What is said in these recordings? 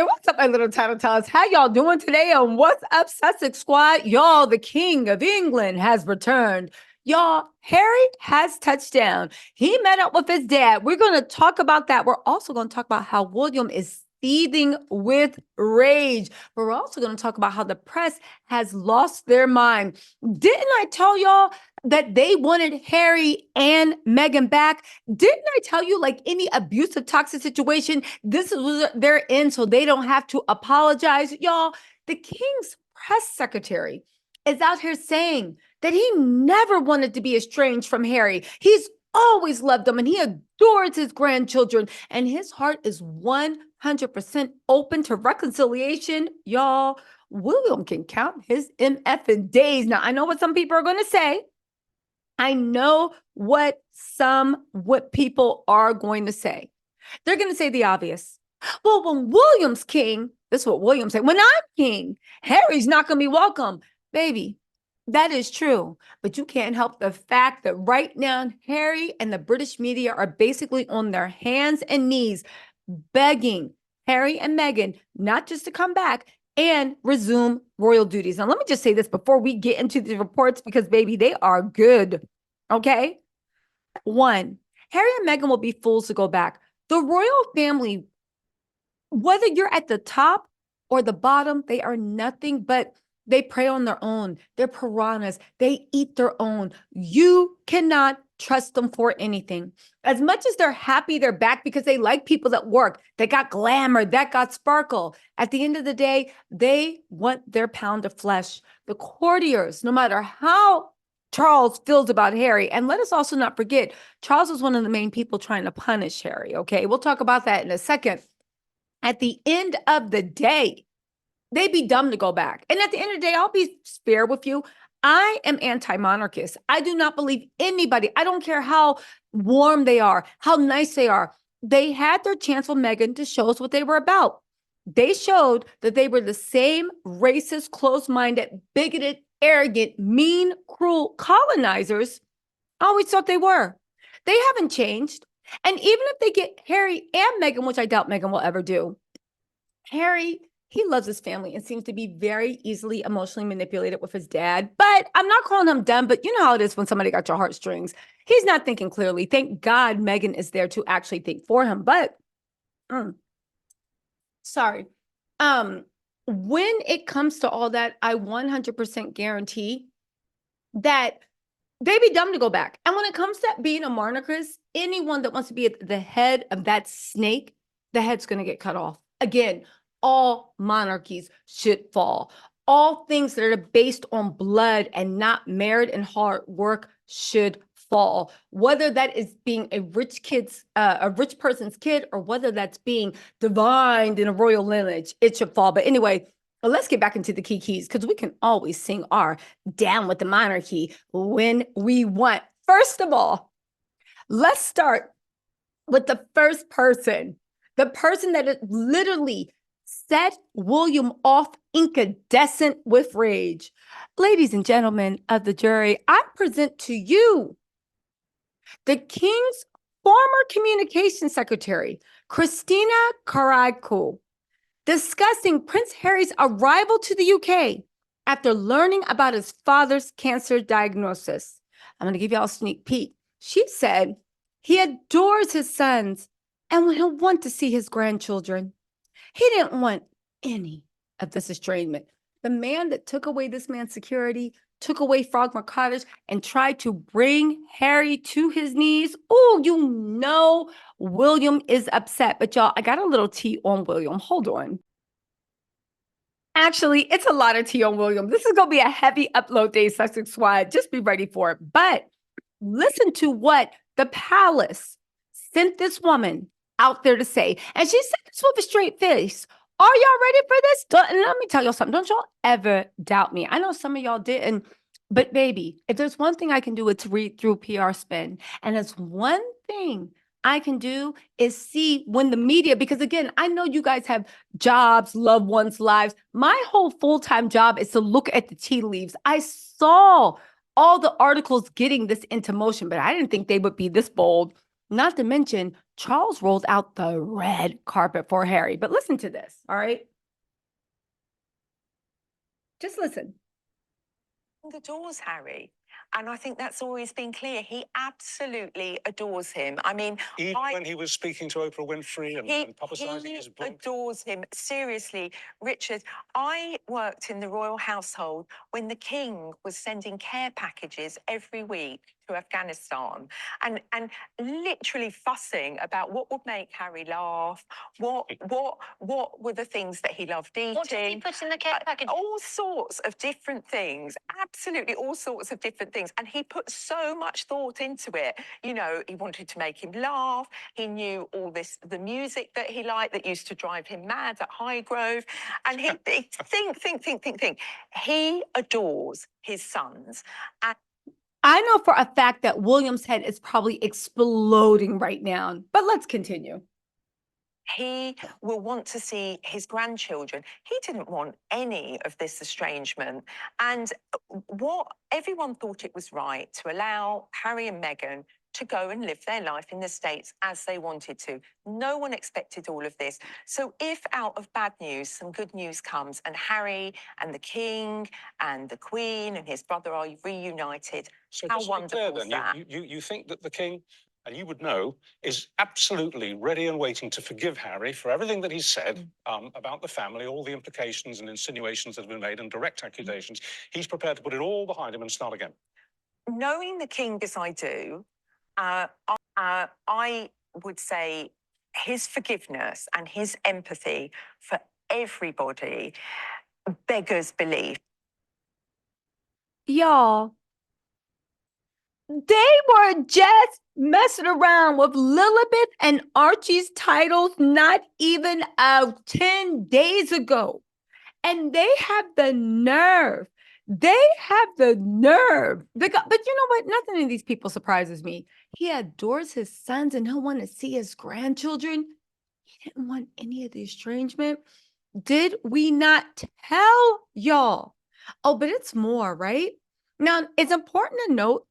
what's up, my little Tattle Tells? How y'all doing today? And what's up, Sussex Squad? Y'all, the King of England has returned. Y'all, Harry has touched down. He met up with his dad. We're going to talk about that. We're also going to talk about how William is seething with rage. But we're also going to talk about how the press has lost their mind. Didn't I tell y'all that they wanted Harry and Meghan back? Didn't I tell you, like any abusive, toxic situation, this is what they're in so they don't have to apologize? Y'all, the king's press secretary is out here saying that he never wanted to be estranged from Harry. He's always loved him and he adores his grandchildren, and his heart is 100% open to reconciliation. Y'all, William can count his MF in days. Now, I know what some people are going to say. I know what people are going to say. They're going to say the obvious. Well, when William's king, this is what William said, when I'm king, Harry's not going to be welcome. Baby, that is true. But you can't help the fact that right now, Harry and the British media are basically on their hands and knees begging Harry and Meghan not just to come back and resume royal duties. Now, let me just say this before we get into the reports, because, baby, they are good, okay? One, Harry and Meghan will be fools to go back. The royal family, whether you're at the top or the bottom, they are nothing but they prey on their own. They're piranhas. They eat their own. You cannot trust them for anything. As much as they're happy they're back because they like people that work, that got glamour, that got sparkle, at the end of the day, they want their pound of flesh. The courtiers, no matter how Charles feels about Harry, and let us also not forget, Charles was one of the main people trying to punish Harry, okay? We'll talk about that in a second. At the end of the day, they'd be dumb to go back. And at the end of the day, I'll be fair with you. I am anti-monarchist. I do not believe anybody, I don't care how warm they are, how nice they are. They had their chance with Meghan to show us what they were about. They showed that they were the same racist, close-minded, bigoted, arrogant, mean, cruel colonizers I always thought they were. They haven't changed. And even if they get Harry and Meghan, which I doubt Meghan will ever do, Harry, he loves his family and seems to be very easily emotionally manipulated with his dad. But I'm not calling him dumb, but you know how it is when somebody got your heartstrings. He's not thinking clearly. Thank God Meghan is there to actually think for him. But, sorry. When it comes to all that, I 100% guarantee that they'd be dumb to go back. And when it comes to being a monarchist, anyone that wants to be at the head of that snake, the head's going to get cut off. Again, all monarchies should fall. All things that are based on blood and not merit and hard work should fall. Whether that is being a rich person's kid, or whether that's being divined in a royal lineage, it should fall. But anyway, let's get back into the keys, because we can always sing our down with the monarchy when we want. First of all, let's start with the first person, the person that literally set William off incandescent with rage. Ladies and gentlemen of the jury, I present to you the king's former communications secretary, Christina Caraico, discussing Prince Harry's arrival to the UK after learning about his father's cancer diagnosis. I'm going to give y'all a sneak peek. She said he adores his sons and he'll want to see his grandchildren. He didn't want any of this estrangement. The man that took away this man's security, took away Frogmore Cottage, and tried to bring Harry to his knees. Oh, you know William is upset. But y'all, I got a little tea on William. Hold on. Actually, it's a lot of tea on William. This is going to be a heavy upload day, Sussex Squad. Just be ready for it. But listen to what the palace sent this woman out there to say. And she said this with a straight face. Are y'all ready for this? Let me tell y'all something. Don't y'all ever doubt me. I know some of y'all didn't. But baby, if there's one thing I can do, it's read through PR spin. And it's one thing I can do is see when the media, because again, I know you guys have jobs, loved ones' lives. My whole full-time job is to look at the tea leaves. I saw all the articles getting this into motion, but I didn't think they would be this bold. Not to mention Charles rolled out the red carpet for Harry. But listen to this, all right? Just listen. Adores Harry. And I think that's always been clear. He absolutely adores him. I mean, even when he was speaking to Oprah Winfrey and publicising his book. He adores him. Seriously, Richard, I worked in the royal household when the king was sending care packages every week to Afghanistan and literally fussing about what would make Harry laugh, what were the things that he loved eating. What did he put in the care package? All sorts of different things, absolutely all sorts of different things. And he put so much thought into it. You know, he wanted to make him laugh. He knew all this, the music that he liked that used to drive him mad at Highgrove. And he think. He adores his sons. And I know for a fact that William's head is probably exploding right now, but let's continue. He will want to see his grandchildren. He didn't want any of this estrangement. And what everyone thought it was right to allow Harry and Meghan to go and live their life in the States as they wanted to. No one expected all of this. So if out of bad news, some good news comes and Harry and the King and the Queen and his brother are reunited, so how wonderful is that? You think that the King, and you would know, is absolutely ready and waiting to forgive Harry for everything that he's said about the family, all the implications and insinuations that have been made and direct accusations. He's prepared to put it all behind him and start again. Knowing the King as I do, I would say his forgiveness and his empathy for everybody beggars belief. Y'all, they were just messing around with Lilibet and Archie's titles not even 10 days ago. And they have the nerve. They have the nerve. But you know what? Nothing in these people surprises me. He adores his sons and he'll want to see his grandchildren. He didn't want any of the estrangement. Did we not tell y'all? Oh, but it's more, right? Now, it's important to note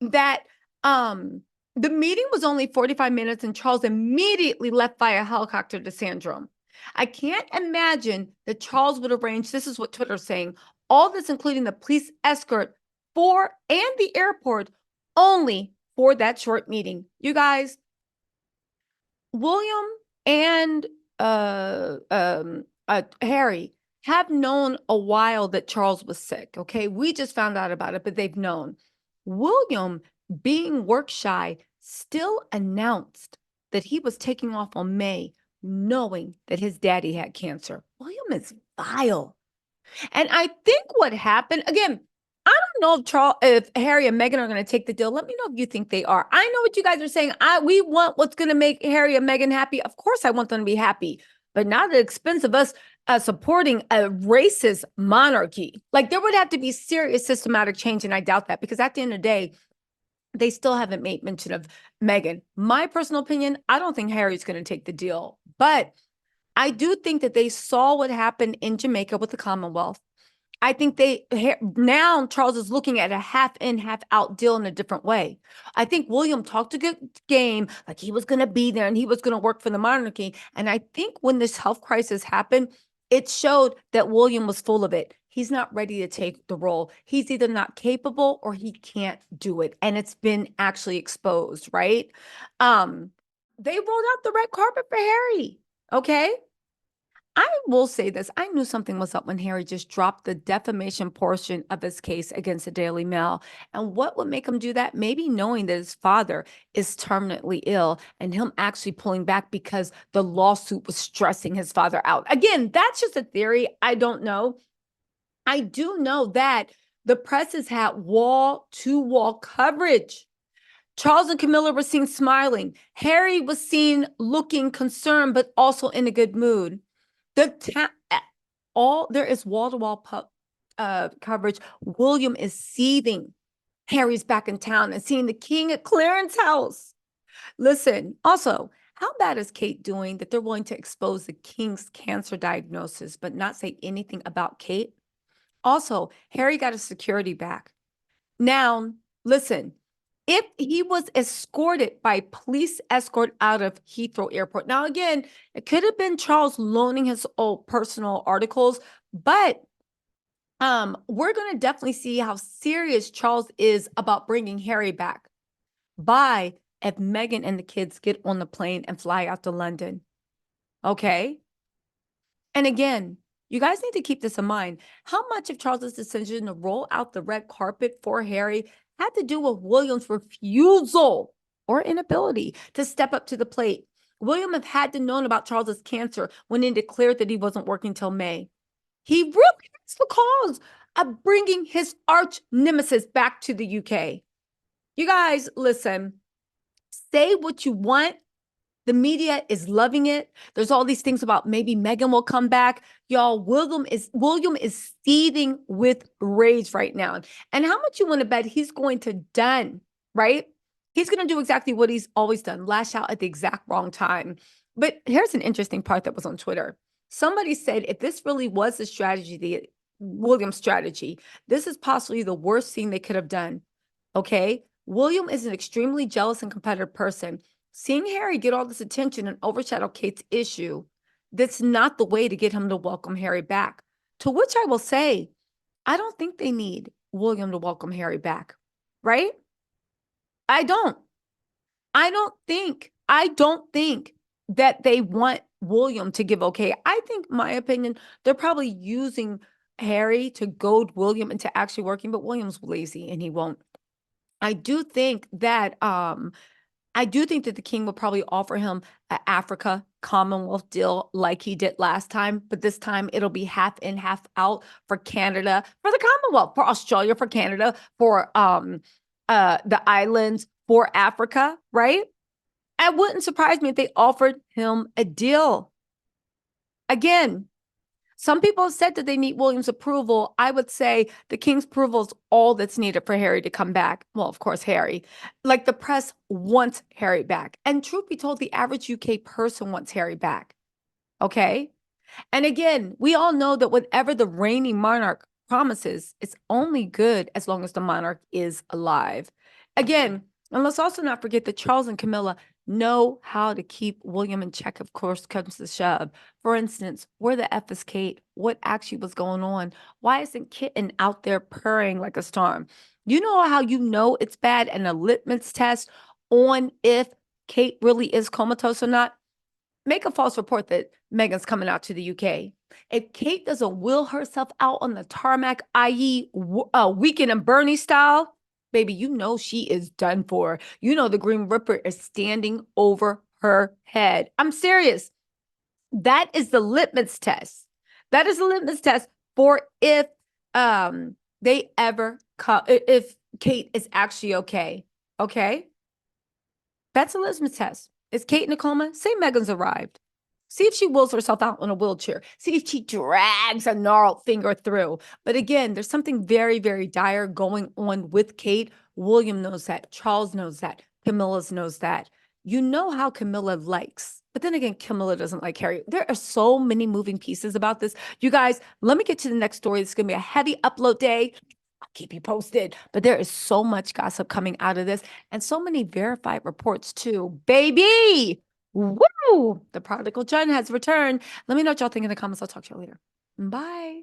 that the meeting was only 45 minutes and Charles immediately left via helicopter to Sandrum. I can't imagine that Charles would arrange, this is what Twitter's saying, all this including the police escort for and the airport only for that short meeting. You guys, William and Harry have known a while that Charles was sick, okay? We just found out about it, but they've known. William, being work shy, still announced that he was taking off on May, knowing that his daddy had cancer. William is vile. And I think what happened, again, I don't know if Harry and Meghan are going to take the deal. Let me know if you think they are. I know what you guys are saying. We want what's going to make Harry and Meghan happy. Of course, I want them to be happy, but not at the expense of us supporting a racist monarchy. Like there would have to be serious systematic change, and I doubt that because at the end of the day, they still haven't made mention of Meghan. My personal opinion, I don't think Harry's going to take the deal, but I do think that they saw what happened in Jamaica with the Commonwealth. I think now Charles is looking at a half in, half out deal in a different way. I think William talked a good game, like he was going to be there and he was going to work for the monarchy. And I think when this health crisis happened, it showed that William was full of it. He's not ready to take the role. He's either not capable or he can't do it. And it's been actually exposed, right? They rolled out the red carpet for Harry, okay? I will say this. I knew something was up when Harry just dropped the defamation portion of his case against the Daily Mail. And what would make him do that? Maybe knowing that his father is terminally ill and him actually pulling back because the lawsuit was stressing his father out. Again, that's just a theory. I don't know. I do know that the press has had wall-to-wall coverage. Charles and Camilla were seen smiling. Harry was seen looking concerned, but also in a good mood. There is wall-to-wall coverage. William is seething. Harry's back in town and seeing the King at Clarence House. Listen, also, how bad is Kate doing that they're willing to expose the King's cancer diagnosis, but not say anything about Kate? Also, Harry got his security back. Now, listen, if he was escorted by police escort out of Heathrow Airport. Now, again, it could have been Charles loaning his old personal articles, but we're going to definitely see how serious Charles is about bringing Harry back by if Meghan and the kids get on the plane and fly out to London. Okay. And again, you guys need to keep this in mind. How much of Charles's decision to roll out the red carpet for Harry had to do with William's refusal or inability to step up to the plate? William had to known about Charles's cancer when he declared that he wasn't working till May. He really is the cause of bringing his arch nemesis back to the UK. You guys, listen, say what you want. The media is loving it. There's all these things about maybe Meghan will come back. Y'all, William is seething with rage right now. And how much you want to bet he's going to done, right? He's going to do exactly what he's always done, lash out at the exact wrong time. But here's an interesting part that was on Twitter. Somebody said, if this really was the strategy, the William strategy, this is possibly the worst thing they could have done. Okay? William is an extremely jealous and competitive person. Seeing Harry get all this attention and overshadow Kate's issue, that's not the way to get him to welcome Harry back. To which I will say, I don't think they need William to welcome Harry back, right? I don't think that they want William to give okay. I think, my opinion, they're probably using Harry to goad William into actually working, but William's lazy and he won't. I do think that the king will probably offer him an Africa Commonwealth deal like he did last time, but this time it'll be half in, half out for Canada, for the Commonwealth, for Australia, for Canada, for the islands, for Africa, right? It wouldn't surprise me if they offered him a deal. Again, some people have said that they need William's approval. I would say the king's approval is all that's needed for Harry to come back. Well, of course, Harry. Like, the press wants Harry back. And truth be told, the average UK person wants Harry back. Okay? And again, we all know that whatever the reigning monarch promises, it's only good as long as the monarch is alive. Again, and let's also not forget that Charles and Camilla know how to keep William in check, of course, comes to shove. For instance, where the F is Kate? What actually was going on? Why isn't Kitten out there purring like a storm? You know how you know it's bad, and a litmus test on if Kate really is comatose or not? Make a false report that Meghan's coming out to the UK. If Kate doesn't will herself out on the tarmac, i.e. Weekend and Bernie style, baby, you know she is done for. You know the Green Ripper is standing over her head. I'm serious. That is the litmus test. That is the litmus test for if they ever come, if Kate is actually okay. Okay? That's a litmus test. Is Kate in a coma? Say Meghan's arrived. See if she wills herself out on a wheelchair. See if she drags a gnarled finger through. But again, there's something very, very dire going on with Kate. William knows that. Charles knows that. Camilla knows that. You know how Camilla likes. But then again, Camilla doesn't like Harry. There are so many moving pieces about this. You guys, let me get to the next story. It's going to be a heavy upload day. I'll keep you posted. But there is so much gossip coming out of this and so many verified reports too. Baby! Woo! The prodigal son has returned. Let me know what y'all think in the comments. I'll talk to you later. Bye.